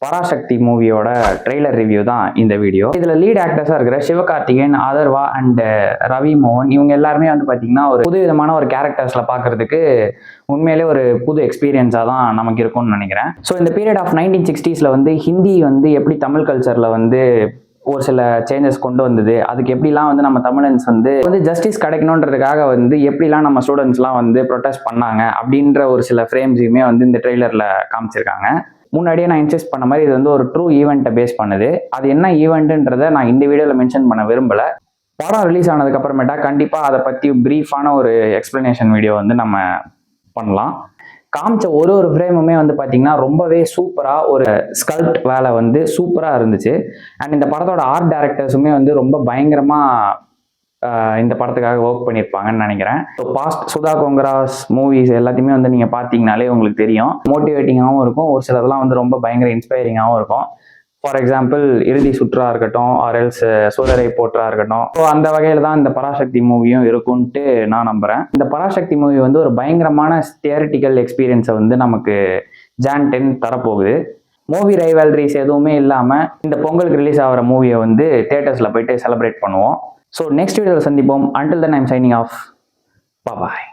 பராசக்தி மூவியோட trailer review தான் இந்த வீடியோ. இதில் லீட் ஆக்டர்ஸாக இருக்கிற சிவகார்த்திகேயன், அதர்வா அண்ட் ரவி மோகன் இவங்க எல்லாருமே வந்து பார்த்தீங்கன்னா ஒரு புது விதமான ஒரு கேரக்டர்ஸில் பார்க்கறதுக்கு உண்மையிலே ஒரு புது எக்ஸ்பீரியன்ஸாக தான் நமக்கு இருக்கும்னு நினைக்கிறேன். ஸோ இந்த பீரியட் ஆஃப் 1960s வந்து ஹிந்தி வந்து எப்படி தமிழ் கல்ச்சரில் வந்து ஒரு சில சேஞ்சஸ் கொண்டு வந்தது, அதுக்கு எப்படிலாம் வந்து நம்ம தமிழன்ஸ் வந்து ஜஸ்டிஸ் கிடைக்கணுன்றதுக்காக வந்து எப்படிலாம் நம்ம ஸ்டூடெண்ட்ஸ்லாம் வந்து ப்ரொடெஸ்ட் பண்ணாங்க அப்படின்ற ஒரு சில ஃப்ரேம்ஸையுமே வந்து இந்த ட்ரெய்லரில் காமிச்சிருக்காங்க. முன்னாடியே நான் இன்சிஸ்ட் பண்ண மாதிரி இது வந்து ஒரு ட்ரூ ஈவெண்ட்டை பேஸ் பண்ணுது. அது என்ன ஈவெண்ட்டுன்றதை நான் இந்த வீடியோவில் மென்ஷன் பண்ண விரும்பலை. படம் ரிலீஸ் ஆனதுக்கு அப்புறமேட்டா கண்டிப்பாக அதை பற்றி ப்ரீஃபான ஒரு எக்ஸ்பிளனேஷன் வீடியோ வந்து நம்ம பண்ணலாம். காமிச்ச ஒரு ஃப்ரேமுமே வந்து பார்த்தீங்கன்னா ரொம்பவே சூப்பராக ஒரு ஸ்கல்ப்ட் வேலை வந்து சூப்பராக இருந்துச்சு. அண்ட் இந்த படத்தோட ஆர்ட் டைரக்டர்ஸுமே வந்து ரொம்ப பயங்கரமாக இந்த படத்துக்காக ஒர்க் பண்ணியிருப்பாங்கன்னு நினைக்கிறேன். ஸோ பாஸ்ட் சுதா கோங்கராஸ் மூவிஸ் எல்லாத்தையுமே வந்து நீங்கள் பார்த்தீங்கனாலே உங்களுக்கு தெரியும். மோட்டிவேட்டிங்காகவும் இருக்கும், ஒரு சிலதெல்லாம் வந்து ரொம்ப பயங்கர இன்ஸ்பைரிங்காகவும் இருக்கும். ஃபார் எக்ஸாம்பிள் இறுதி சுற்றா இருக்கட்டும், ஆர் எல்ஸ் சூரரை போற்றா இருக்கட்டும். ஸோ அந்த வகையில் தான் இந்த பராசக்தி மூவியும் இருக்கும்ட்டு நான் நம்புகிறேன். இந்த பராசக்தி மூவி வந்து ஒரு பயங்கரமான தியரிட்டிக்கல் எக்ஸ்பீரியன்ஸை வந்து நமக்கு Jan 10 தரப்போகுது. மூவி ரைவல்ரிஸ் எதுவுமே இல்லாமல் இந்த பொங்கலுக்கு ரிலீஸ் ஆகிற மூவியை வந்து தியேட்டர்ஸில் போயிட்டு செலிப்ரேட் பண்ணுவோம். ஸோ நெக்ஸ்ட் வீடியோவில் சந்திப்போம். Until then, I'm signing off. Bye-bye.